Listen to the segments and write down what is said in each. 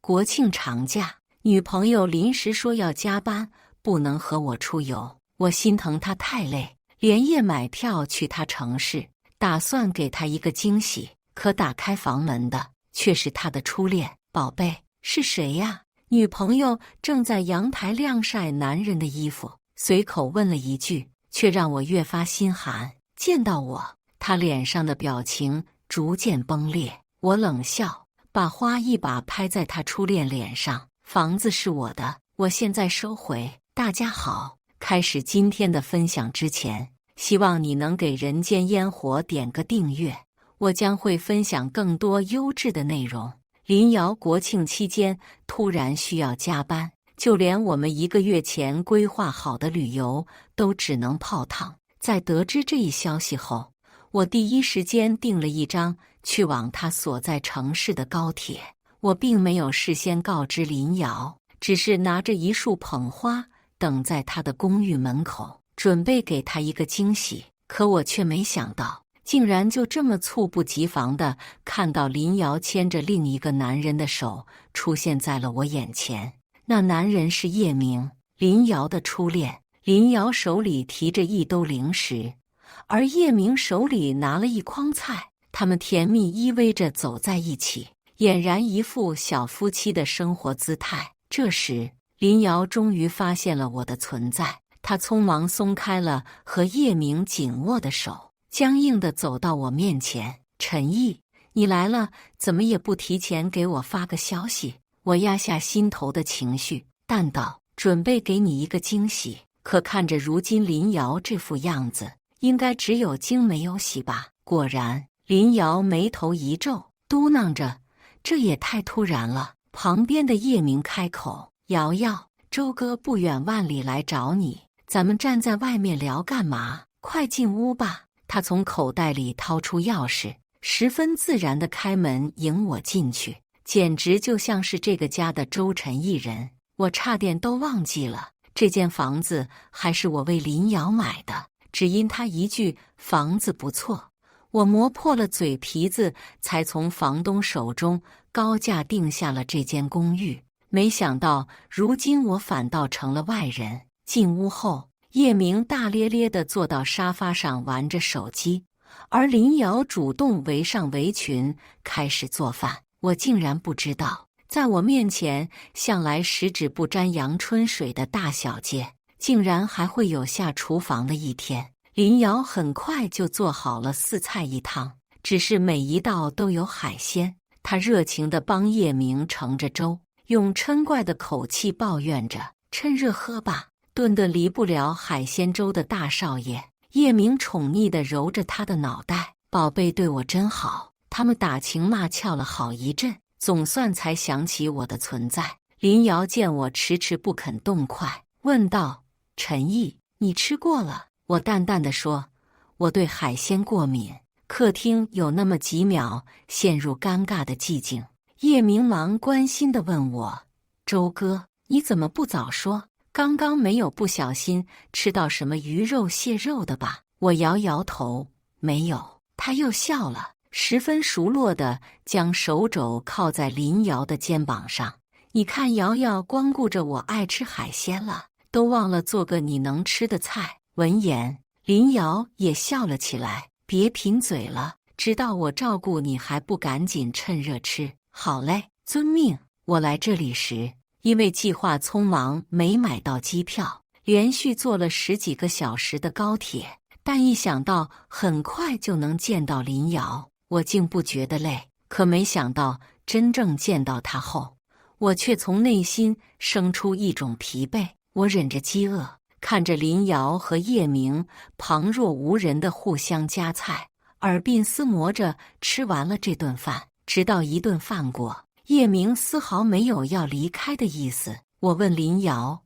国庆长假，女朋友临时说要加班，不能和我出游。我心疼她太累，连夜买票去她城市，打算给她一个惊喜。可打开房门的却是她的初恋。宝贝，是谁呀？女朋友正在阳台晾晒男人的衣服，随口问了一句，却让我越发心寒。见到我，她脸上的表情逐渐崩裂。我冷笑，把花一把拍在她初恋脸上。房子是我的，我现在收回。大家好，开始今天的分享之前，希望你能给人间烟火点个订阅，我将会分享更多优质的内容。林瑶国庆期间突然需要加班，就连我们1个月前规划好的旅游都只能泡汤。在得知这一消息后，我第一时间订了一张去往他所在城市的高铁。我并没有事先告知林瑶，只是拿着一束捧花等在他的公寓门口，准备给他一个惊喜。可我却没想到，竟然就这么猝不及防地看到林瑶牵着另一个男人的手出现在了我眼前。那男人是叶明，林瑶的初恋。林瑶手里提着一兜零食，而叶明手里拿了一筐菜。他们甜蜜依偎着走在一起，俨然一副小夫妻的生活姿态。这时，林瑶终于发现了我的存在，她匆忙松开了和叶明紧握的手，僵硬地走到我面前。陈毅，你来了，怎么也不提前给我发个消息？我压下心头的情绪，淡道，准备给你一个惊喜。可看着如今林瑶这副样子，应该只有惊没有喜吧？果然，林瑶眉头一皱，嘟囔着，这也太突然了。旁边的叶明开口，瑶瑶，周哥不远万里来找你，咱们站在外面聊干嘛？快进屋吧。他从口袋里掏出钥匙，十分自然地开门迎我进去，简直就像是这个家的周晨一人。我差点都忘记了，这间房子还是我为林瑶买的，只因他一句房子不错，我磨破了嘴皮子才从房东手中高价定下了这间公寓。没想到如今我反倒成了外人。进屋后，叶明大咧咧地坐到沙发上玩着手机，而林瑶主动围上围裙开始做饭。我竟然不知道，在我面前向来十指不沾阳春水的大小姐，竟然还会有下厨房的一天。林瑶很快就做好了4菜1汤，只是每一道都有海鲜。她热情地帮叶明盛着粥，用嗔怪的口气抱怨着，趁热喝吧。炖得离不了海鲜粥的大少爷，叶明宠溺地揉着他的脑袋，宝贝对我真好。他们打情骂俏了好一阵，总算才想起我的存在。林瑶见我迟迟不肯动筷，问道，陈毅，你吃过了？我淡淡地说，我对海鲜过敏。客厅有那么几秒陷入尴尬的寂静。叶明忙关心地问我，周哥，你怎么不早说？刚刚没有不小心吃到什么鱼肉蟹肉的吧？我摇摇头，没有。他又笑了，十分熟络地将手肘靠在林瑶的肩膀上。你看瑶瑶光顾着我爱吃海鲜了，都忘了做个你能吃的菜。闻言，林瑶也笑了起来，别贫嘴了，知道我照顾你还不赶紧趁热吃？好嘞，遵命。我来这里时，因为计划匆忙没买到机票，连续坐了10几个小时的高铁，但一想到很快就能见到林瑶，我竟不觉得累。可没想到真正见到她后，我却从内心生出一种疲惫。我忍着饥饿，看着林瑶和叶明旁若无人的互相夹菜，耳鬓厮磨着吃完了这顿饭。直到一顿饭过，叶明丝毫没有要离开的意思。我问林瑶，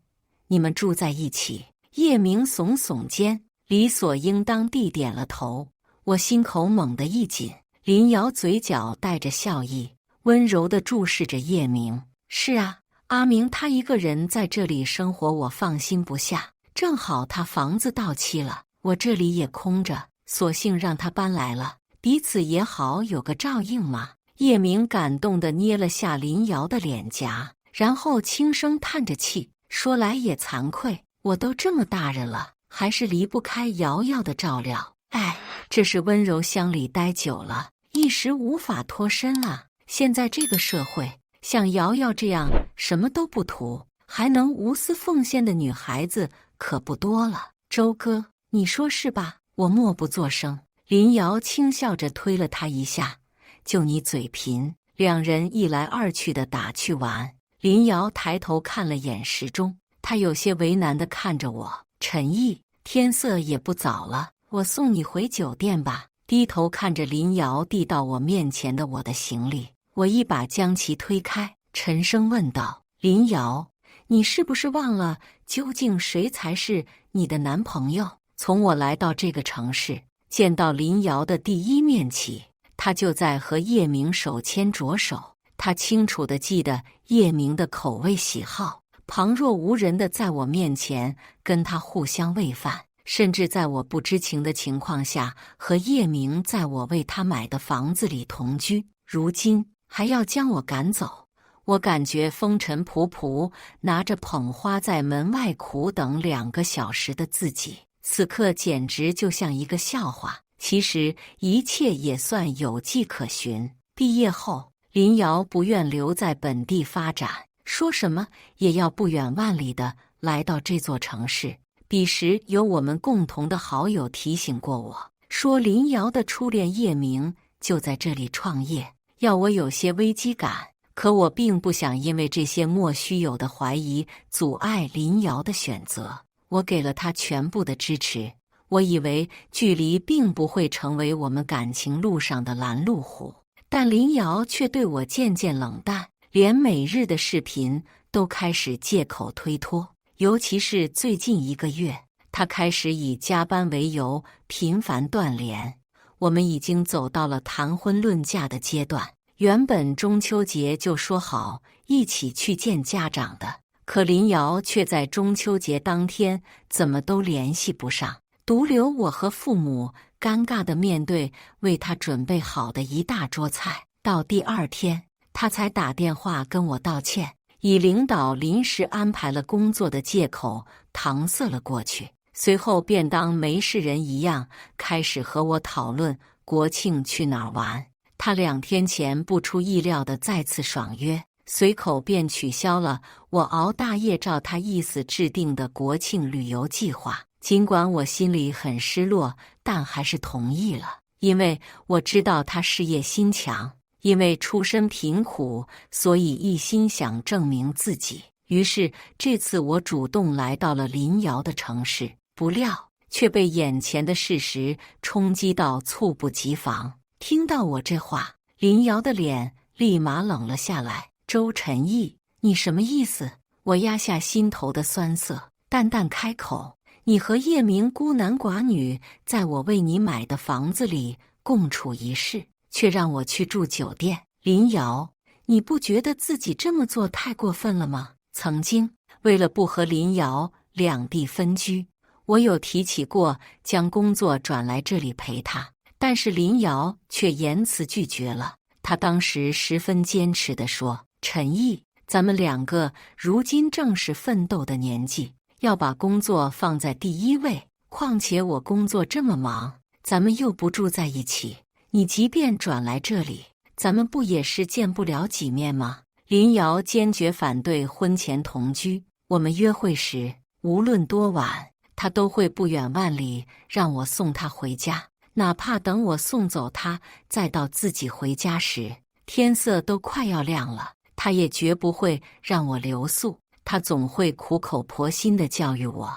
你们住在一起？叶明耸耸肩，理所应当地点了头。我心口猛地一紧。林瑶嘴角带着笑意，温柔地注视着叶明。是啊，阿明他一个人在这里生活，我放心不下。正好他房子到期了，我这里也空着，索性让他搬来了，彼此也好有个照应嘛。叶明感动地捏了下林瑶的脸颊，然后轻声叹着气，说来也惭愧，我都这么大人了，还是离不开瑶瑶的照料。哎，这是温柔乡里待久了，一时无法脱身啊。现在这个社会，像瑶瑶这样什么都不图，还能无私奉献的女孩子可不多了。周哥，你说是吧？我默不作声。林瑶轻笑着推了他一下，就你嘴贫。两人一来二去的打趣完，林瑶抬头看了眼时钟，她有些为难地看着我。陈毅，天色也不早了，我送你回酒店吧。低头看着林瑶递到我面前的我的行李，我一把将其推开，沉声问道：林瑶，你是不是忘了究竟谁才是你的男朋友？从我来到这个城市，见到林瑶的第一面起，他就在和叶明手牵着手。他清楚地记得叶明的口味喜好，旁若无人地在我面前跟他互相喂饭，甚至在我不知情的情况下和叶明在我为他买的房子里同居。如今还要将我赶走，我感觉风尘仆仆拿着捧花在门外苦等2个小时的自己，此刻简直就像一个笑话。其实一切也算有迹可循。毕业后，林瑶不愿留在本地发展，说什么也要不远万里的来到这座城市。彼时有我们共同的好友提醒过我，说林瑶的初恋叶明就在这里创业，要我有些危机感。可我并不想因为这些莫须有的怀疑阻碍林瑶的选择，我给了她全部的支持。我以为距离并不会成为我们感情路上的拦路虎，但林瑶却对我渐渐冷淡，连每日的视频都开始借口推脱。尤其是最近1个月，他开始以加班为由频繁断联。我们已经走到了谈婚论嫁的阶段，原本中秋节就说好一起去见家长的，可林瑶却在中秋节当天怎么都联系不上，独留我和父母尴尬地面对为他准备好的一大桌菜。到第2天，他才打电话跟我道歉，以领导临时安排了工作的借口搪塞了过去，随后便当没事人一样开始和我讨论国庆去哪儿玩。他2天前不出意料的再次爽约，随口便取消了我熬大夜照他意思制定的国庆旅游计划。尽管我心里很失落，但还是同意了，因为我知道他事业心强，因为出身贫苦，所以一心想证明自己。于是这次我主动来到了林瑶的城市，不料却被眼前的事实冲击到猝不及防。听到我这话，林瑶的脸立马冷了下来。周晨毅，你什么意思？我压下心头的酸涩，淡淡开口，你和叶明孤男寡女，在我为你买的房子里共处一室，却让我去住酒店。林瑶，你不觉得自己这么做太过分了吗？曾经为了不和林瑶两地分居，我有提起过将工作转来这里陪她，但是林瑶却严词拒绝了。她当时十分坚持地说，陈毅，咱们2个如今正是奋斗的年纪，要把工作放在第1位，况且我工作这么忙，咱们又不住在一起，你即便转来这里，咱们不也是见不了几面吗？林瑶坚决反对婚前同居，我们约会时无论多晚，她都会不远万里让我送她回家，哪怕等我送走她再到自己回家时，天色都快要亮了，她也绝不会让我留宿。她总会苦口婆心地教育我，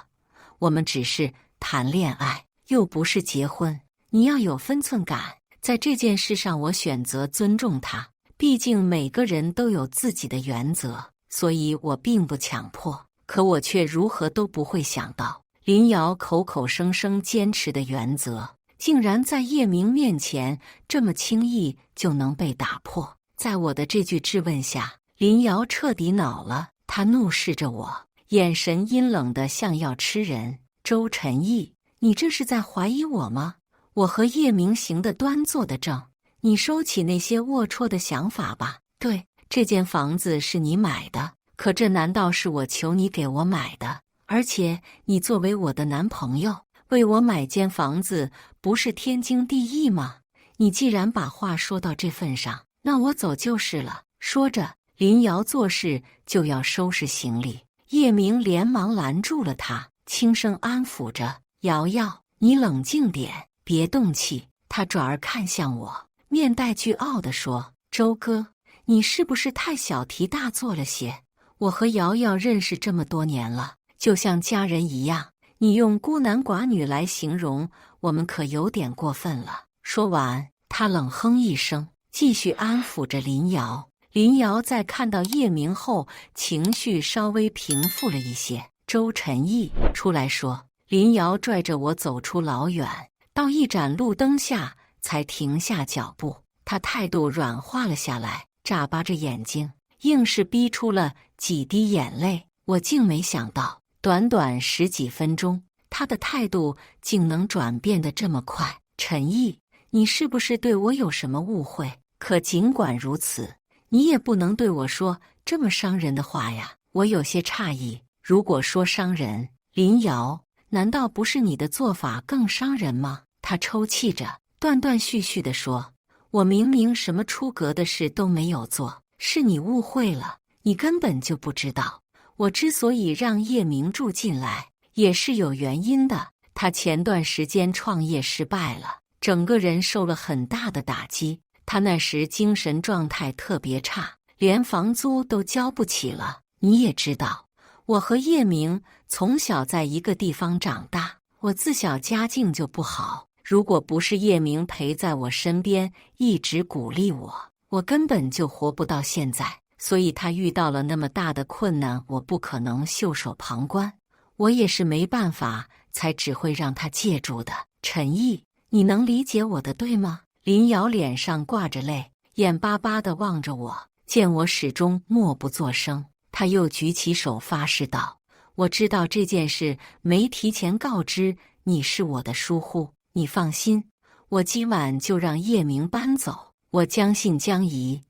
我们只是谈恋爱，又不是结婚，你要有分寸感。在这件事上，我选择尊重她，毕竟每个人都有自己的原则，所以我并不强迫。可我却如何都不会想到，林瑶口口声声坚持的原则，竟然在叶明面前这么轻易就能被打破。在我的这句质问下，林瑶彻底恼了，她怒视着我，眼神阴冷得像要吃人。周晨毅，你这是在怀疑我吗？我和叶明行得端坐得正，你收起那些龌龊的想法吧。对，这间房子是你买的，可这难道是我求你给我买的？而且你作为我的男朋友，为我买间房子不是天经地义吗？你既然把话说到这份上，那我走就是了。说着，林瑶做事就要收拾行李，叶明连忙拦住了他，轻声安抚着：“瑶瑶，你冷静点，别动气。”他转而看向我，面带倨傲地说：“周哥，你是不是太小题大做了些？我和瑶瑶认识这么多年了，就像家人一样，你用孤男寡女来形容我们可有点过分了。”说完，他冷哼一声，继续安抚着林瑶。林瑶在看到叶明后，情绪稍微平复了一些。周晨毅出来说，林瑶拽着我走出老远，到一盏路灯下才停下脚步。他态度软化了下来，眨巴着眼睛，硬是逼出了几滴眼泪。我竟没想到，短短10几分钟，他的态度竟能转变得这么快。陈毅，你是不是对我有什么误会？可尽管如此，你也不能对我说这么伤人的话呀。我有些诧异，如果说伤人，林瑶，难道不是你的做法更伤人吗？他抽泣着，断断续续地说，我明明什么出格的事都没有做，是你误会了，你根本就不知道，我之所以让叶明住进来，也是有原因的。他前段时间创业失败了，整个人受了很大的打击，他那时精神状态特别差，连房租都交不起了。你也知道，我和叶明从小在一个地方长大，我自小家境就不好，如果不是叶明陪在我身边，一直鼓励我，我根本就活不到现在。所以他遇到了那么大的困难，我不可能袖手旁观，我也是没办法才只会让他借助的。陈毅，你能理解我的对吗？林瑶脸上挂着泪，眼巴巴地望着我，见我始终默不作声，他又举起手发誓道，我知道这件事没提前告知你是我的疏忽，你放心，我今晚就让叶明搬走，我将信将疑。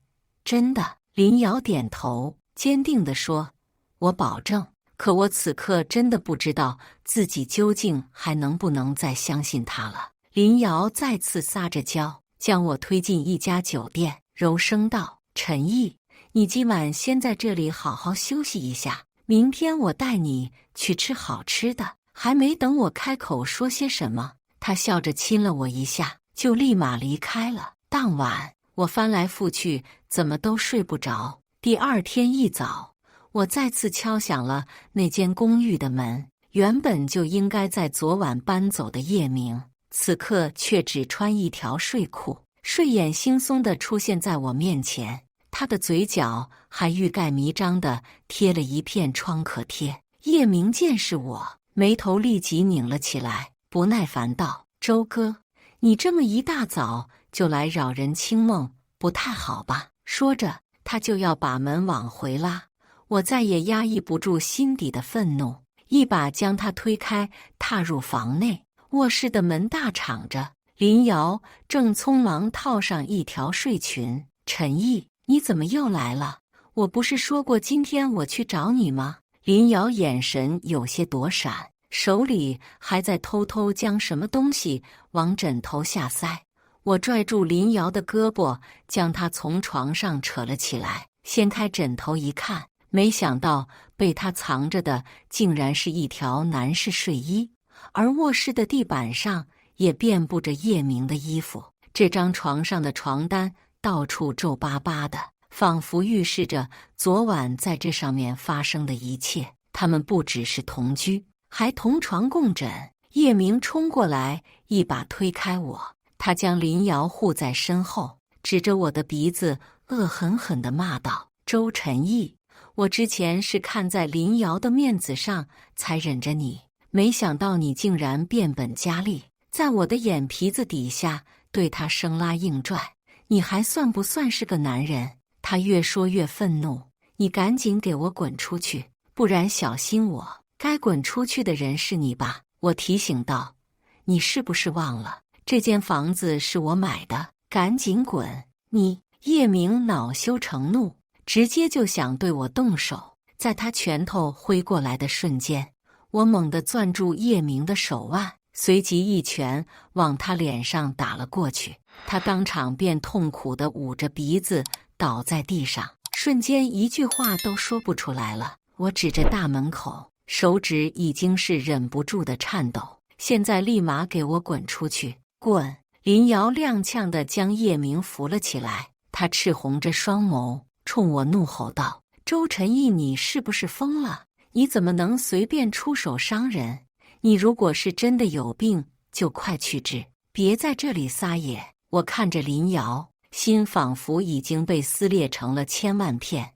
真的？林瑶点头，坚定地说，我保证。可我此刻真的不知道自己究竟还能不能再相信他了。林瑶再次撒着娇，将我推进一家酒店，柔声道，陈毅，你今晚先在这里好好休息一下，明天我带你去吃好吃的。还没等我开口说些什么，他笑着亲了我一下，就立马离开了。当晚我翻来覆去，怎么都睡不着。第二天一早，我再次敲响了那间公寓的门，原本就应该在昨晚搬走的叶明，此刻却只穿一条睡裤，睡眼惺忪地出现在我面前，他的嘴角还欲盖弥彰地贴了一片创可贴。叶明见是我，眉头立即拧了起来，不耐烦道，周哥，你这么一大早就来扰人清梦，不太好吧？说着，他就要把门往回拉，我再也压抑不住心底的愤怒，一把将他推开，踏入房内。卧室的门大敞着，林瑶正匆忙套上一条睡裙。陈毅，你怎么又来了？我不是说过今天我去找你吗？林瑶眼神有些躲闪，手里还在偷偷将什么东西往枕头下塞。我拽住林瑶的胳膊，将她从床上扯了起来，掀开枕头一看，没想到被她藏着的竟然是一条男士睡衣，而卧室的地板上也遍布着叶明的衣服。这张床上的床单到处皱巴巴的，仿佛预示着昨晚在这上面发生的一切。他们不只是同居，还同床共枕。叶明冲过来，一把推开我，他将林瑶护在身后，指着我的鼻子恶狠狠地骂道，周晨毅，我之前是看在林瑶的面子上才忍着你，没想到你竟然变本加厉，在我的眼皮子底下对他生拉硬拽，你还算不算是个男人？他越说越愤怒，你赶紧给我滚出去，不然小心我。该滚出去的人是你吧？我提醒道，你是不是忘了这间房子是我买的？赶紧滚！你！叶明恼羞成怒，直接就想对我动手。在他拳头挥过来的瞬间，我猛地攥住叶明的手腕，随即一拳往他脸上打了过去。他当场便痛苦地捂着鼻子倒在地上，瞬间一句话都说不出来了。我指着大门口，手指已经是忍不住的颤抖。现在立马给我滚出去！滚！林瑶踉跄地将叶明扶了起来，他赤红着双眸，冲我怒吼道：“周晨义，你是不是疯了？你怎么能随便出手伤人？你如果是真的有病，就快去治，别在这里撒野！”我看着林瑶，心仿佛已经被撕裂成了千万片。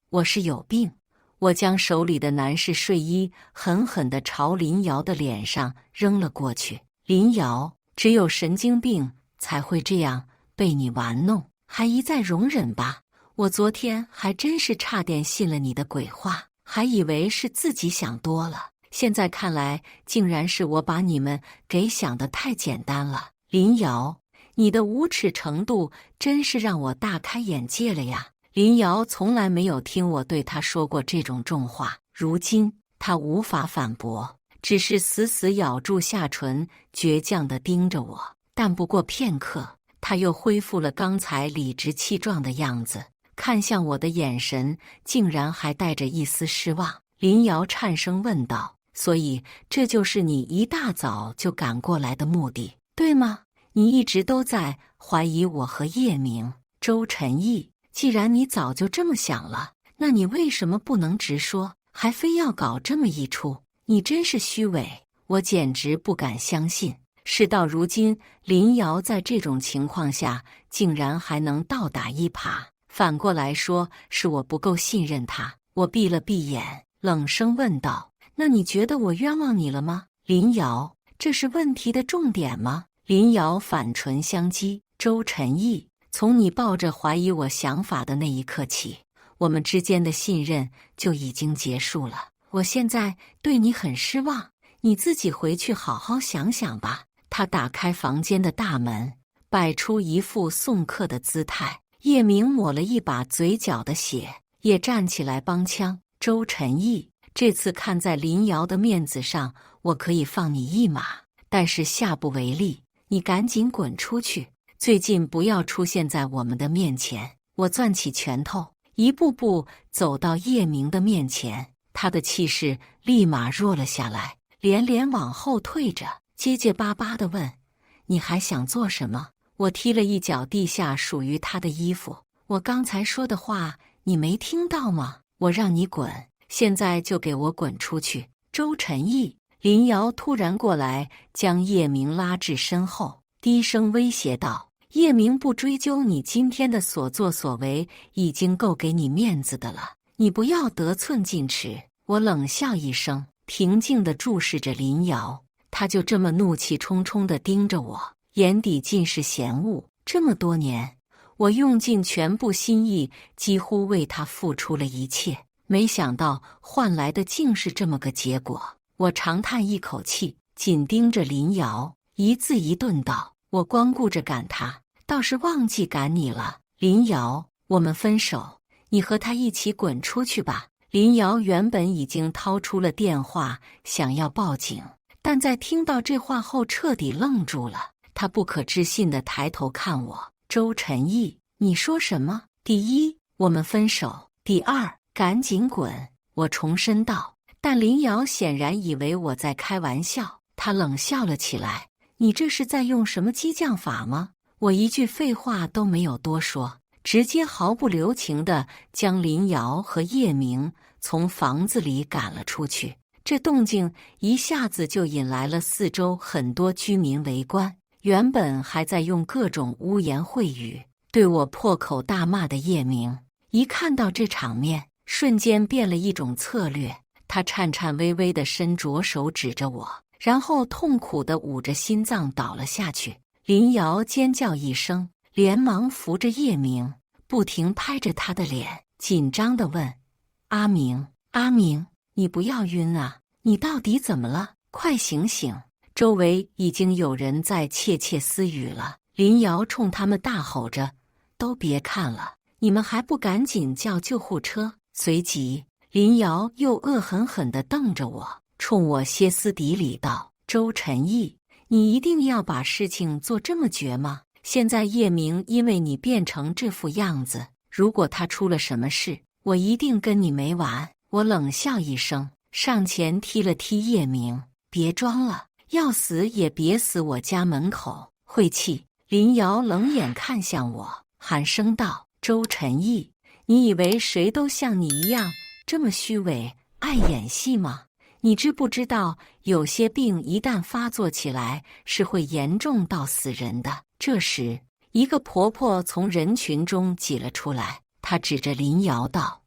我是有病。我将手里的男士睡衣狠狠地朝林瑶的脸上扔了过去。林瑶，只有神经病才会这样被你玩弄，还一再容忍吧？我昨天还真是差点信了你的鬼话，还以为是自己想多了，现在看来竟然是我把你们给想得太简单了。林瑶，你的无耻程度真是让我大开眼界了呀！林瑶从来没有听我对她说过这种重话，如今她无法反驳，只是死死咬住下唇，倔强地盯着我。但不过片刻，她又恢复了刚才理直气壮的样子，看向我的眼神竟然还带着一丝失望。林瑶颤声问道：“所以这就是你一大早就赶过来的目的，对吗？你一直都在怀疑我和叶明、周晨义。既然你早就这么想了，那你为什么不能直说，还非要搞这么一出？你真是虚伪！”我简直不敢相信，事到如今，林瑶在这种情况下竟然还能倒打一耙，反过来说是我不够信任他。我闭了闭眼，冷声问道：“那你觉得我冤枉你了吗？”林瑶，这是问题的重点吗？林瑶反唇相讥：“周晨义，从你抱着怀疑我想法的那一刻起，我们之间的信任就已经结束了。我现在对你很失望，你自己回去好好想想吧。”他打开房间的大门，摆出一副送客的姿态。叶明抹了一把嘴角的血，也站起来帮腔：“周晨义，这次看在林瑶的面子上，我可以放你一马，但是下不为例。你赶紧滚出去！最近不要出现在我们的面前！”我攥起拳头，一步步走到叶明的面前，他的气势立马弱了下来，连连往后退着，结结巴巴地问：“你还想做什么？”我踢了一脚地下属于他的衣服：“我刚才说的话你没听到吗？我让你滚，现在就给我滚出去！”周晨义，林瑶突然过来，将叶明拉至身后，低声威胁道：“叶明不追究你今天的所作所为，已经够给你面子的了，你不要得寸进尺。”我冷笑一声，平静地注视着林瑶，他就这么怒气冲冲地盯着我，眼底尽是嫌恶。这么多年，我用尽全部心意，几乎为他付出了一切，没想到换来的竟是这么个结果。我长叹一口气，紧盯着林瑶，一字一顿道：“我光顾着赶他，倒是忘记赶你了。林瑶，我们分手，你和他一起滚出去吧。”林瑶原本已经掏出了电话，想要报警，但在听到这话后彻底愣住了。他不可置信地抬头看我：“周晨义，你说什么？第一，我们分手；第二，赶紧滚！”我重申道。但林瑶显然以为我在开玩笑，她冷笑了起来：“你这是在用什么激将法吗？”我一句废话都没有多说，直接毫不留情地将林瑶和叶明从房子里赶了出去。这动静一下子就引来了四周很多居民围观。原本还在用各种污言秽语对我破口大骂的叶明，一看到这场面，瞬间变了一种策略。他颤颤巍巍地伸着手指着我，然后痛苦地捂着心脏倒了下去。林瑶尖叫一声，连忙扶着叶明，不停拍着他的脸，紧张地问：“阿明，阿明，你不要晕啊，你到底怎么了？快醒醒！”周围已经有人在窃窃私语了。林瑶冲他们大吼着：“都别看了，你们还不赶紧叫救护车！”随即，林瑶又恶狠狠地瞪着我，冲我歇斯底里道：“周晨毅，你一定要把事情做这么绝吗？现在叶明因为你变成这副样子，如果他出了什么事，我一定跟你没完！”我冷笑一声，上前踢了踢叶明：“别装了，要死也别死我家门口！”晦气！林瑶冷眼看向我，喊声道：“周晨毅，你以为谁都像你一样这么虚伪、爱演戏吗？你知不知道，有些病一旦发作起来，是会严重到死人的？”这时，一个婆婆从人群中挤了出来，她指着林瑶道：“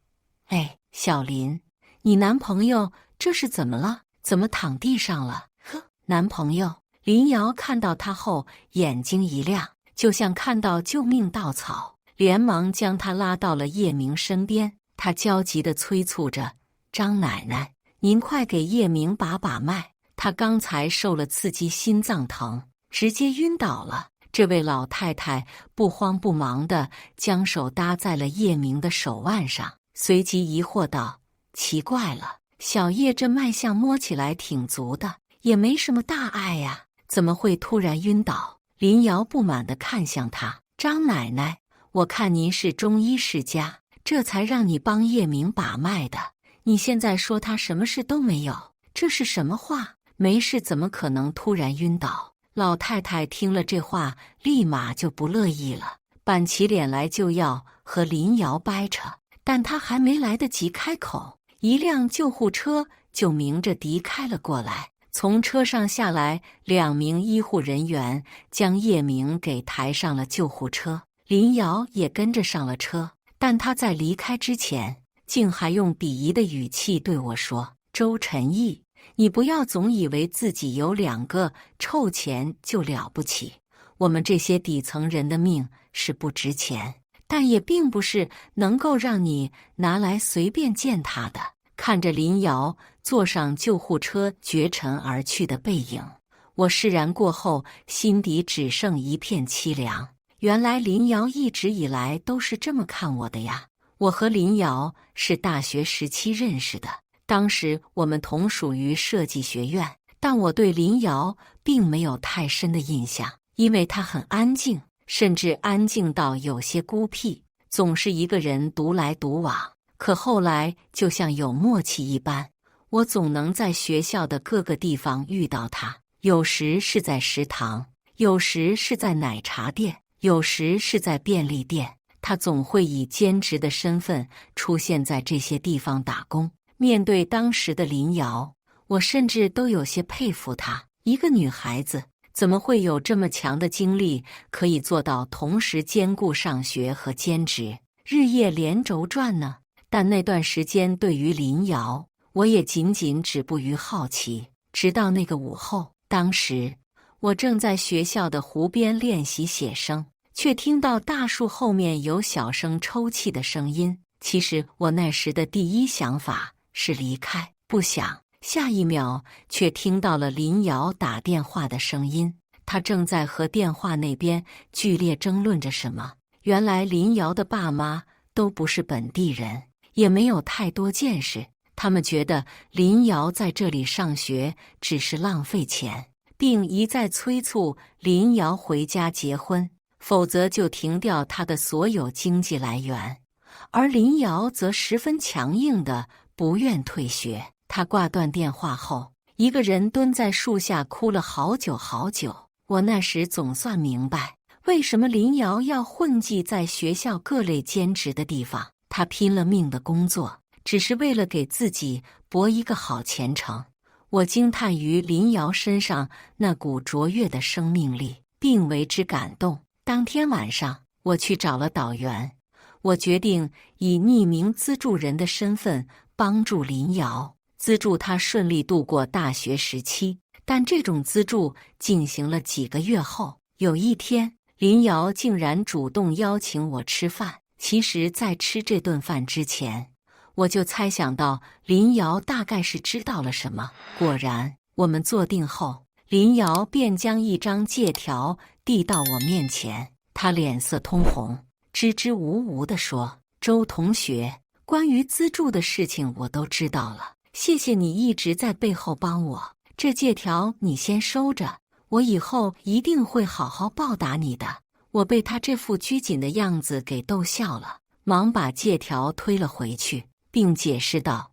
哎，小林，你男朋友这是怎么了？怎么躺地上了？”呵，男朋友。林瑶看到他后，眼睛一亮，就像看到救命稻草，连忙将他拉到了叶明身边。他焦急地催促着：“张奶奶，您快给叶明把把脉，他刚才受了刺激，心脏疼，直接晕倒了。”这位老太太不慌不忙地将手搭在了叶明的手腕上，随即疑惑道：“奇怪了，小叶这脉象摸起来挺足的，也没什么大碍呀。怎么会突然晕倒？”林瑶不满地看向他：“张奶奶，我看您是中医世家，这才让你帮叶明把脉的。你现在说他什么事都没有，这是什么话？没事怎么可能突然晕倒？”老太太听了这话，立马就不乐意了，板起脸来就要和林瑶掰扯。但她还没来得及开口，一辆救护车就鸣着笛开了过来。从车上下来2名医护人员，将叶明给抬上了救护车。林瑶也跟着上了车，但她在离开之前，竟还用鄙夷的语气对我说：“周晨毅，你不要总以为自己有2个臭钱就了不起。我们这些底层人的命是不值钱，但也并不是能够让你拿来随便践踏的。”看着林瑶坐上救护车绝尘而去的背影，我释然过后，心底只剩一片凄凉。原来林瑶一直以来都是这么看我的呀！我和林瑶是大学时期认识的，当时我们同属于设计学院，但我对林瑶并没有太深的印象，因为她很安静，甚至安静到有些孤僻，总是一个人独来独往。可后来就像有默契一般，我总能在学校的各个地方遇到她，有时是在食堂，有时是在奶茶店，有时是在便利店，她总会以兼职的身份出现在这些地方打工。面对当时的林瑶，我甚至都有些佩服她，一个女孩子怎么会有这么强的精力，可以做到同时兼顾上学和兼职，日夜连轴转呢？但那段时间对于林瑶，我也仅仅止步于好奇。直到那个午后，当时我正在学校的湖边练习写生，却听到大树后面有小声抽泣的声音。其实我那时的第一想法是离开，不想下一秒却听到了林瑶打电话的声音，她正在和电话那边剧烈争论着什么。原来林瑶的爸妈都不是本地人，也没有太多见识，他们觉得林瑶在这里上学只是浪费钱，并一再催促林瑶回家结婚，否则就停掉她的所有经济来源。而林瑶则十分强硬的不愿退学。她挂断电话后，一个人蹲在树下哭了好久好久。我那时总算明白，为什么林瑶要混迹在学校各类兼职的地方。他拼了命的工作，只是为了给自己博一个好前程。我惊叹于林瑶身上那股卓越的生命力，并为之感动。当天晚上，我去找了导员，我决定以匿名资助人的身份帮助林瑶，资助她顺利度过大学时期。但这种资助进行了几个月后，有一天，林瑶竟然主动邀请我吃饭。其实在吃这顿饭之前，我就猜想到林瑶大概是知道了什么。果然，我们坐定后，林瑶便将一张借条递到我面前。他脸色通红，支支吾吾地说：“周同学，关于资助的事情我都知道了，谢谢你一直在背后帮我。这借条你先收着，我以后一定会好好报答你的。”我被他这副拘谨的样子给逗笑了，忙把借条推了回去，并解释道：“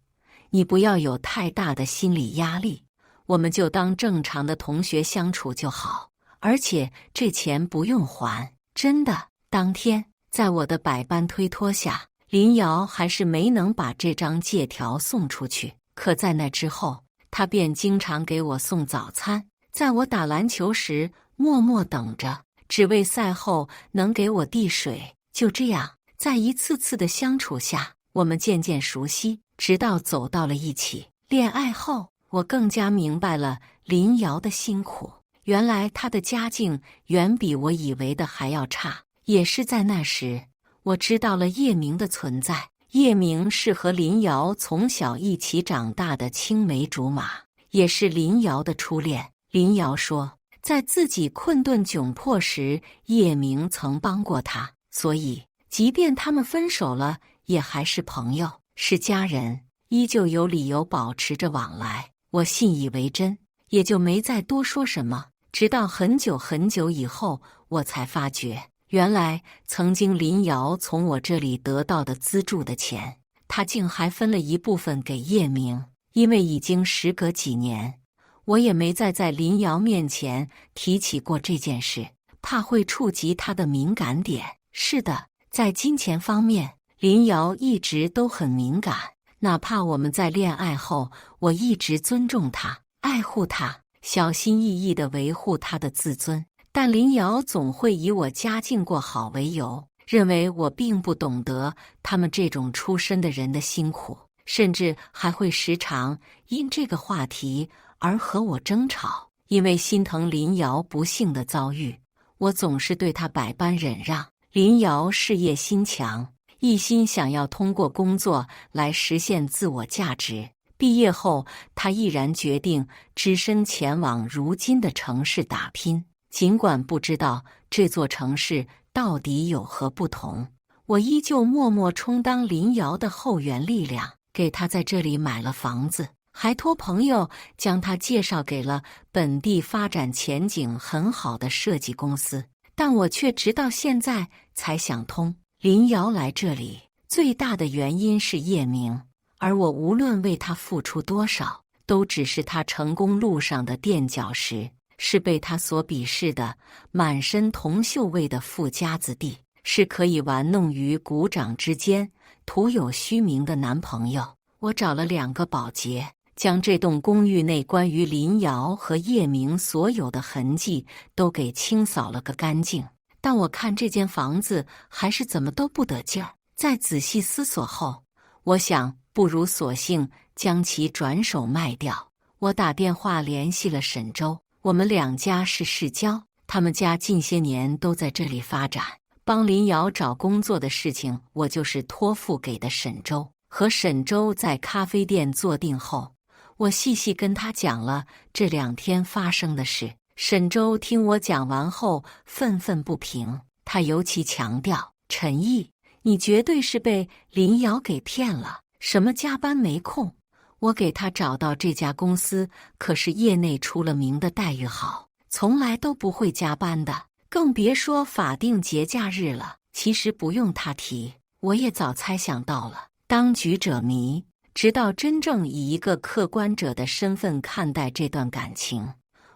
你不要有太大的心理压力，我们就当正常的同学相处就好，而且这钱不用还。”真的，当天在我的百般推脱下，林瑶还是没能把这张借条送出去。可在那之后，他便经常给我送早餐，在我打篮球时默默等着，只为赛后能给我递水。就这样，在一次次的相处下，我们渐渐熟悉，直到走到了一起。恋爱后，我更加明白了林瑶的辛苦。原来她的家境远比我以为的还要差。也是在那时，我知道了叶明的存在。叶明是和林瑶从小一起长大的青梅竹马，也是林瑶的初恋。林瑶说，在自己困顿窘迫时，叶明曾帮过她，所以即便他们分手了，也还是朋友，是家人，依旧有理由保持着往来。我信以为真，也就没再多说什么。直到很久很久以后，我才发觉，原来曾经林瑶从我这里得到的资助的钱，她竟还分了一部分给叶明。因为已经时隔几年，我也没再在林瑶面前提起过这件事，怕会触及她的敏感点。是的，在金钱方面，林瑶一直都很敏感，哪怕我们在恋爱后，我一直尊重她，爱护她，小心翼翼地维护她的自尊，但林瑶总会以我家境过好为由，认为我并不懂得他们这种出身的人的辛苦，甚至还会时常因这个话题而和我争吵。因为心疼林瑶不幸的遭遇，我总是对她百般忍让。林瑶事业心强，一心想要通过工作来实现自我价值。毕业后，他毅然决定只身前往如今的城市打拼。尽管不知道这座城市到底有何不同，我依旧默默充当林瑶的后援力量，给他在这里买了房子，还托朋友将他介绍给了本地发展前景很好的设计公司。但我却直到现在才想通，林瑶来这里最大的原因是叶明。而我无论为他付出多少，都只是他成功路上的垫脚石，是被他所鄙视的满身铜锈味的富家子弟，是可以玩弄于股掌之间、徒有虚名的男朋友。我找了2个保洁，将这栋公寓内关于林瑶和叶明所有的痕迹都给清扫了个干净。但我看这间房子还是怎么都不得劲儿。在仔细思索后，我想不如索性将其转手卖掉。我打电话联系了沈周，我们2家是世交，他们家近些年都在这里发展，帮林瑶找工作的事情我就是托付给的沈周。和沈周在咖啡店坐定后，我细细跟他讲了这2天发生的事。沈周听我讲完后愤愤不平，他尤其强调，陈毅，你绝对是被林瑶给骗了，什么加班没空，我给他找到这家公司可是业内出了名的待遇好，从来都不会加班的，更别说法定节假日了。其实不用他提，我也早猜想到了。当局者迷，直到真正以一个客观者的身份看待这段感情，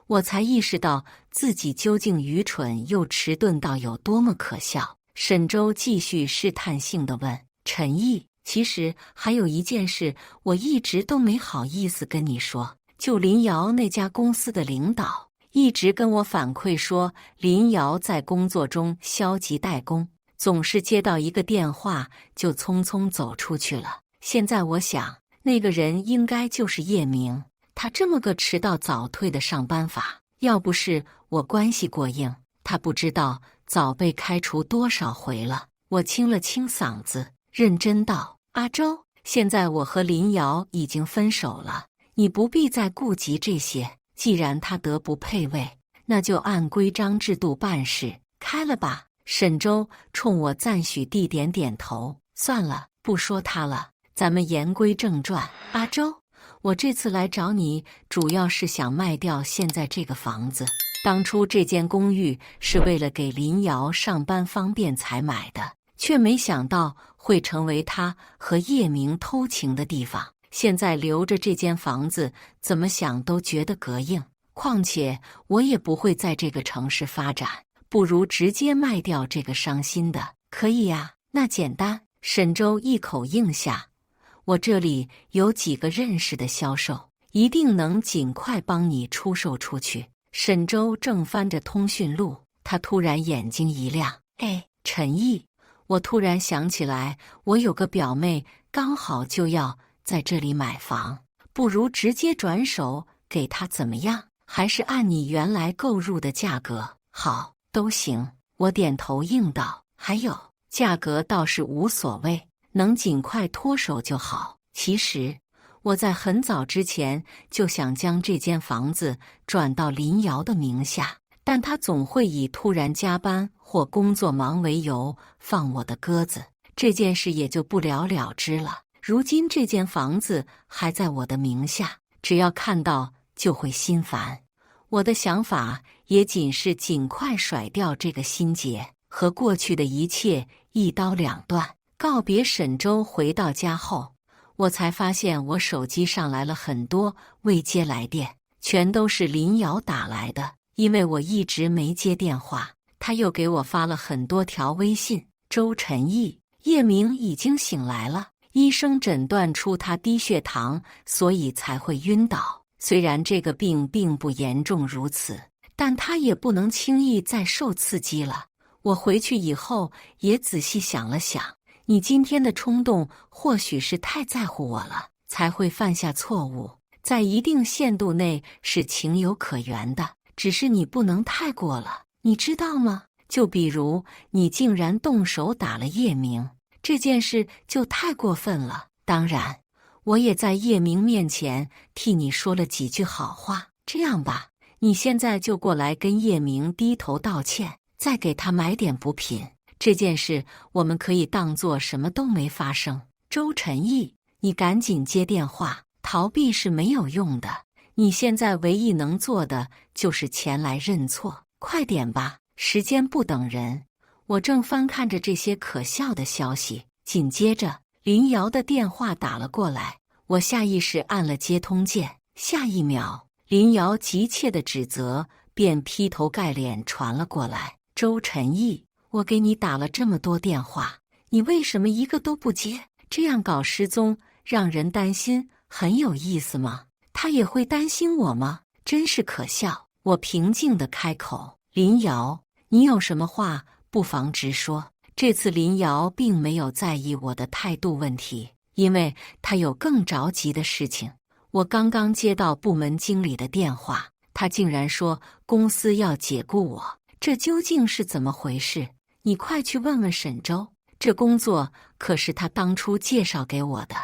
我才意识到自己究竟愚蠢又迟钝到有多么可笑。沈周继续试探性地问，陈毅，其实还有一件事我一直都没好意思跟你说，就林瑶那家公司的领导一直跟我反馈说，林瑶在工作中消极怠工，总是接到一个电话就匆匆走出去了。现在我想，那个人应该就是叶明，他这么个迟到早退的上班法，要不是我关系过硬，他不知道早被开除多少回了。我清了清嗓子，认真道，阿周，现在我和林瑶已经分手了，你不必再顾及这些，既然他德不配位，那就按规章制度办事，开了吧。沈周冲我赞许地点点头。算了，不说他了，咱们言归正传。阿周，我这次来找你，主要是想卖掉现在这个房子。当初这间公寓是为了给林瑶上班方便才买的，却没想到会成为他和叶明偷情的地方。现在留着这间房子，怎么想都觉得膈应。况且我也不会在这个城市发展，不如直接卖掉这个伤心的。可以呀，那简单。沈周一口应下，我这里有几个认识的销售，一定能尽快帮你出售出去。沈周正翻着通讯录，他突然眼睛一亮。陈毅，我突然想起来，我有个表妹刚好就要在这里买房，不如直接转手给她怎么样？还是按你原来购入的价格？好，都行。我点头应道。还有，价格倒是无所谓，能尽快脱手就好。其实我在很早之前就想将这间房子转到林瑶的名下，但她总会以突然加班或工作忙为由放我的鸽子，这件事也就不了了之了。如今这间房子还在我的名下，只要看到就会心烦。我的想法也仅是尽快甩掉这个心结，和过去的一切一刀两断。告别沈周回到家后，我才发现我手机上来了很多未接来电，全都是林瑶打来的。因为我一直没接电话，他又给我发了很多条微信。周晨毅，叶明已经醒来了，医生诊断出他低血糖，所以才会晕倒。虽然这个病并不严重如此，但他也不能轻易再受刺激了。我回去以后也仔细想了想，你今天的冲动或许是太在乎我了，才会犯下错误，在一定限度内是情有可原的，只是你不能太过了，你知道吗？就比如你竟然动手打了叶明，这件事就太过分了。当然，我也在叶明面前替你说了几句好话。这样吧，你现在就过来跟叶明低头道歉，再给他买点补品。这件事我们可以当作什么都没发生。周晨毅，你赶紧接电话，逃避是没有用的。你现在唯一能做的就是前来认错，快点吧，时间不等人。我正翻看着这些可笑的消息，紧接着林瑶的电话打了过来，我下意识按了接通键。下一秒，林瑶急切的指责便劈头盖脸传了过来。周晨毅，我给你打了这么多电话，你为什么一个都不接？这样搞失踪，让人担心，很有意思吗？他也会担心我吗？真是可笑。我平静地开口。林瑶，你有什么话不妨直说。这次林瑶并没有在意我的态度问题，因为她有更着急的事情。我刚刚接到部门经理的电话，他竟然说公司要解雇我，这究竟是怎么回事？你快去问问沈周，这工作可是他当初介绍给我的，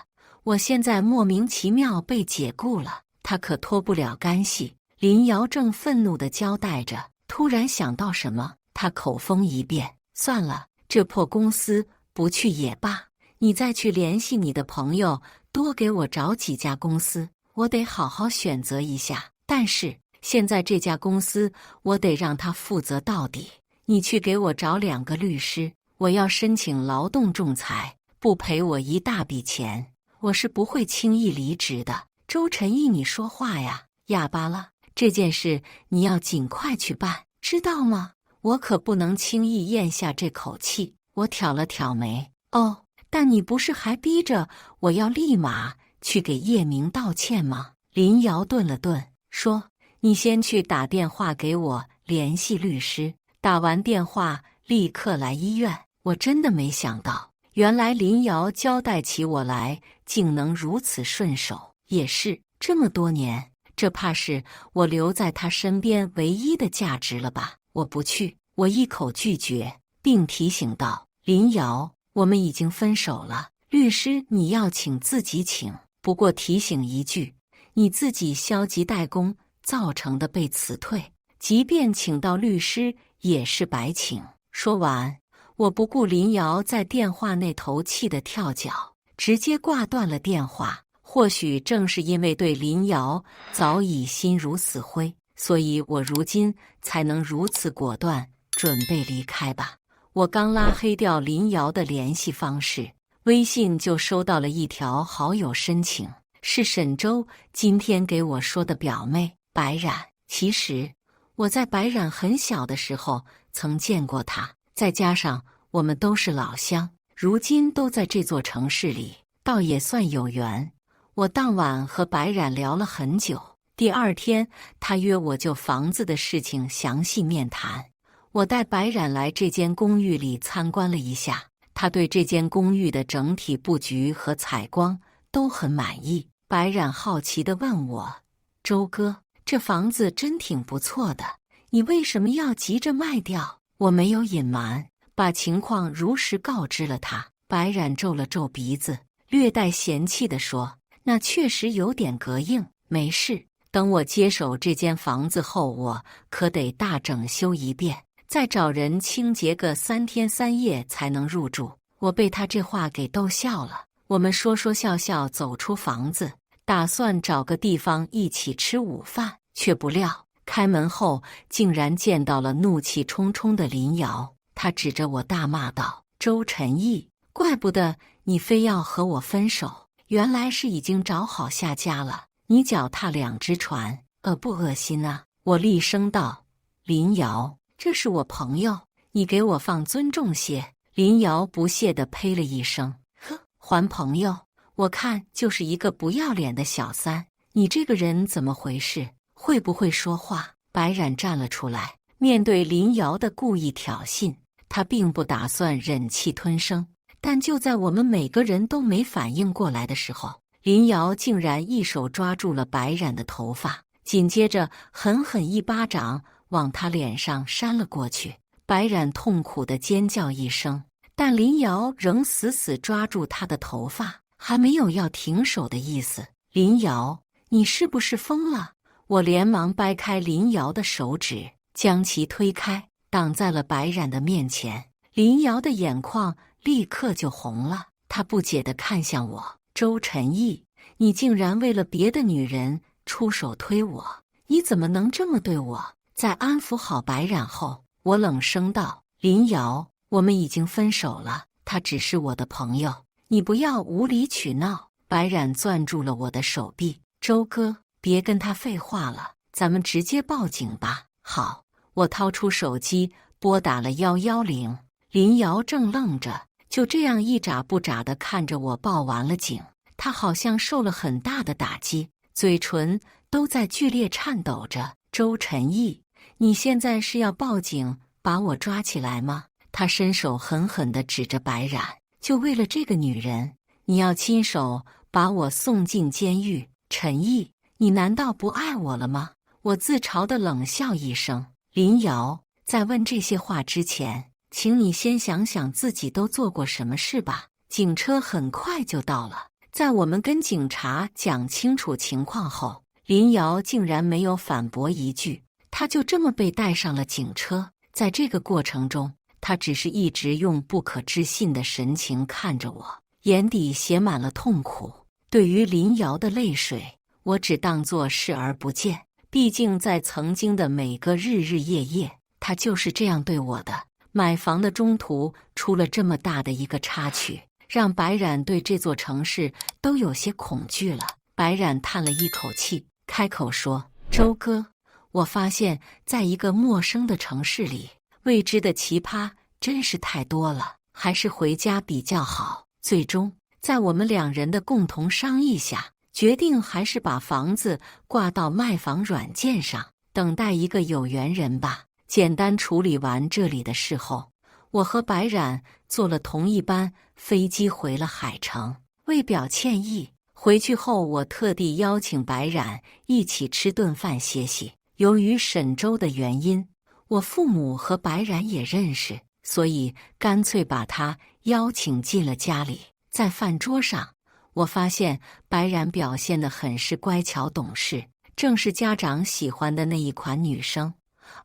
我现在莫名其妙被解雇了，他可脱不了干系。林瑶正愤怒地交代着，突然想到什么，他口风一变，算了，这破公司不去也罢，你再去联系你的朋友，多给我找几家公司，我得好好选择一下。但是现在这家公司我得让他负责到底，你去给我找2个律师，我要申请劳动仲裁，不赔我一大笔钱，我是不会轻易离职的。周晨毅，你说话呀，哑巴了。这件事你要尽快去办，知道吗？我可不能轻易咽下这口气。我挑了挑眉。哦，但你不是还逼着我要立马去给叶明道歉吗？林瑶顿了顿，说：你先去打电话给我联系律师，打完电话立刻来医院。我真的没想到，原来林瑶交代起我来竟能如此顺手。也是，这么多年，这怕是我留在他身边唯一的价值了吧？我不去，我一口拒绝，并提醒道：林瑶，我们已经分手了，律师你要请自己请，不过提醒一句，你自己消极怠工造成的被辞退，即便请到律师也是白请。说完，我不顾林瑶在电话那头气得跳脚，直接挂断了电话。或许正是因为对林瑶早已心如死灰，所以我如今才能如此果断，准备离开吧。我刚拉黑掉林瑶的联系方式，微信就收到了一条好友申请，是沈周今天给我说的表妹白冉。其实我在白冉很小的时候曾见过她，再加上我们都是老乡，如今都在这座城市里，倒也算有缘。我当晚和白冉聊了很久，第二天她约我就房子的事情详细面谈。我带白冉来这间公寓里参观了一下，她对这间公寓的整体布局和采光都很满意。白冉好奇地问我：“周哥，这房子真挺不错的，你为什么要急着卖掉？”我没有隐瞒，把情况如实告知了他。白冉皱了皱鼻子，略带嫌弃地说：“那确实有点膈应，没事，等我接手这间房子后，我可得大整修一遍，再找人清洁个3天3夜才能入住。”我被他这话给逗笑了。我们说说笑笑走出房子，打算找个地方一起吃午饭，却不料开门后竟然见到了怒气冲冲的林瑶。他指着我大骂道：“周晨毅，怪不得你非要和我分手，原来是已经找好下家了，你脚踏两只船，恶不恶心啊？”我厉声道：“林瑶，这是我朋友，你给我放尊重些。”林瑶不屑地呸了一声：“呵，还朋友？我看就是一个不要脸的小三，你这个人怎么回事？会不会说话？”白冉站了出来，面对林瑶的故意挑衅，他并不打算忍气吞声。但就在我们每个人都没反应过来的时候，林瑶竟然一手抓住了白冉的头发，紧接着狠狠一巴掌往他脸上扇了过去。白冉痛苦地尖叫一声，但林瑶仍死死抓住他的头发，还没有要停手的意思。“林瑶，你是不是疯了？”我连忙掰开林瑶的手指，将其推开，挡在了白冉的面前。林瑶的眼眶立刻就红了，她不解地看向我：“周晨毅，你竟然为了别的女人出手推我，你怎么能这么对我？”在安抚好白冉后，我冷声道：“林瑶，我们已经分手了，他只是我的朋友，你不要无理取闹。”白冉攥住了我的手臂：“周哥，别跟他废话了，咱们直接报警吧。”“好。”我掏出手机拨打了110。林瑶正愣着，就这样一眨不眨地看着我报完了警。他好像受了很大的打击，嘴唇都在剧烈颤抖着。“周晨毅，你现在是要报警把我抓起来吗？”他伸手狠狠地指着白冉：“就为了这个女人，你要亲手把我送进监狱？晨毅，你难道不爱我了吗？”我自嘲地冷笑一声：“林瑶，在问这些话之前，请你先想想自己都做过什么事吧。”警车很快就到了，在我们跟警察讲清楚情况后，林瑶竟然没有反驳一句，她就这么被带上了警车。在这个过程中，她只是一直用不可置信的神情看着我，眼底写满了痛苦。对于林瑶的泪水，我只当作视而不见。毕竟在曾经的每个日日夜夜，她就是这样对我的。买房的中途出了这么大的一个插曲，让白冉对这座城市都有些恐惧了。白冉叹了一口气，开口说：“周哥，我发现在一个陌生的城市里，未知的奇葩真是太多了，还是回家比较好。”最终，在我们两人的共同商议下，决定还是把房子挂到卖房软件上，等待一个有缘人吧。简单处理完这里的事后，我和白冉坐了同一班飞机回了海城。为表歉意，回去后我特地邀请白冉一起吃顿饭歇息。由于沈周的原因，我父母和白冉也认识，所以干脆把她邀请进了家里。在饭桌上，我发现白冉表现得很是乖巧懂事，正是家长喜欢的那一款女生。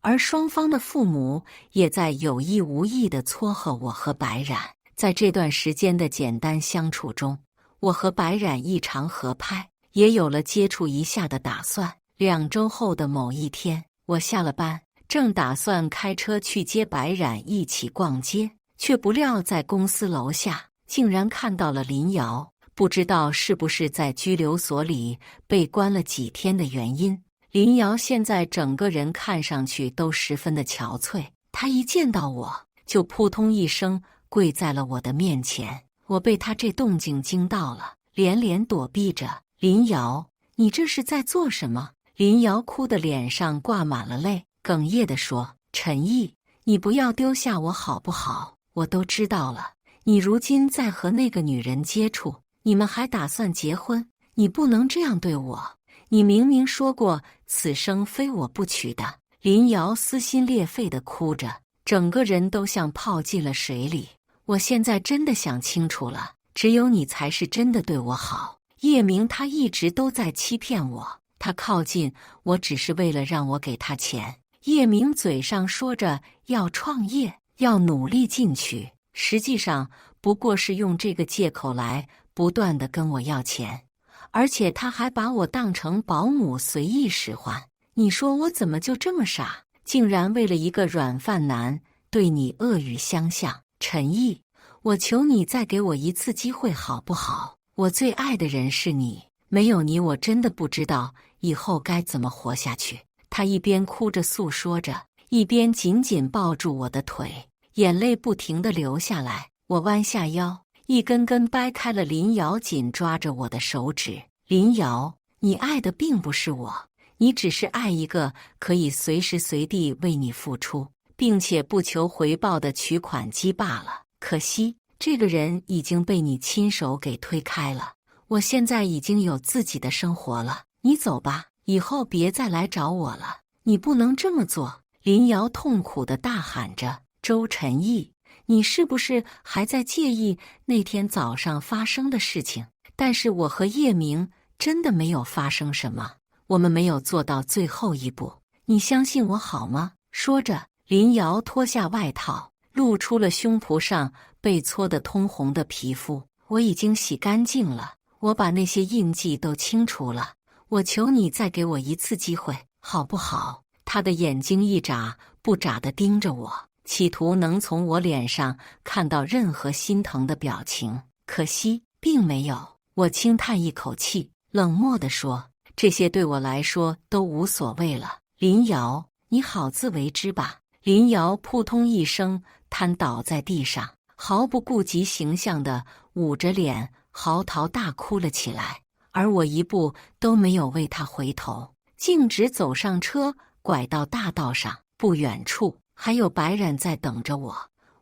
而双方的父母也在有意无意地撮合我和白冉。在这段时间的简单相处中，我和白冉异常合拍，也有了接触一下的打算。2周后的某一天，我下了班，正打算开车去接白冉一起逛街，却不料在公司楼下竟然看到了林瑶。不知道是不是在拘留所里被关了几天的原因，林瑶现在整个人看上去都十分的憔悴。她一见到我就扑通一声跪在了我的面前，我被她这动静惊到了，连连躲避着。林瑶，你这是在做什么？林瑶哭得脸上挂满了泪，哽咽地说：“陈毅，你不要丢下我好不好？我都知道了，你如今在和那个女人接触，你们还打算结婚，你不能这样对我。你明明说过此生非我不娶的。”林瑶撕心裂肺地哭着，整个人都像泡进了水里。我现在真的想清楚了，只有你才是真的对我好。叶明他一直都在欺骗我，他靠近我只是为了让我给他钱。叶明嘴上说着要创业，要努力进取，实际上不过是用这个借口来不断地跟我要钱，而且他还把我当成保姆随意使唤。你说我怎么就这么傻，竟然为了一个软饭男对你恶语相向？陈毅，我求你再给我一次机会好不好？我最爱的人是你，没有你我真的不知道以后该怎么活下去。他一边哭着诉说着，一边紧紧抱住我的腿，眼泪不停地流下来。我弯下腰，一根根掰开了林瑶紧抓着我的手指。林瑶，你爱的并不是我，你只是爱一个可以随时随地为你付出，并且不求回报的取款机罢了。可惜，这个人已经被你亲手给推开了。我现在已经有自己的生活了，你走吧，以后别再来找我了。你不能这么做！林瑶痛苦地大喊着。周晨毅，你是不是还在介意那天早上发生的事情？但是我和叶明真的没有发生什么，我们没有做到最后一步，你相信我好吗？说着，林瑶脱下外套，露出了胸脯上被搓得通红的皮肤。我已经洗干净了，我把那些印记都清除了，我求你再给我一次机会，好不好？他的眼睛一眨不眨地盯着我，企图能从我脸上看到任何心疼的表情，可惜并没有。我轻叹一口气，冷漠地说：“这些对我来说都无所谓了。林瑶，你好自为之吧。”林瑶扑通一声瘫倒在地上，毫不顾及形象地捂着脸嚎啕大哭了起来，而我一步都没有为她回头，径直走上车，拐到大道上。不远处还有白冉在等着我，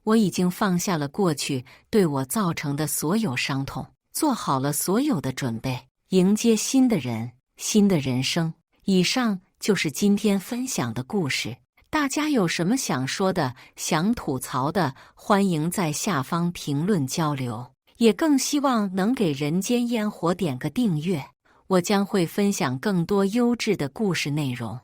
我已经放下了过去对我造成的所有伤痛，做好了所有的准备，迎接新的人，新的人生。以上就是今天分享的故事。大家有什么想说的、想吐槽的，欢迎在下方评论交流。也更希望能给人间烟火点个订阅，我将会分享更多优质的故事内容。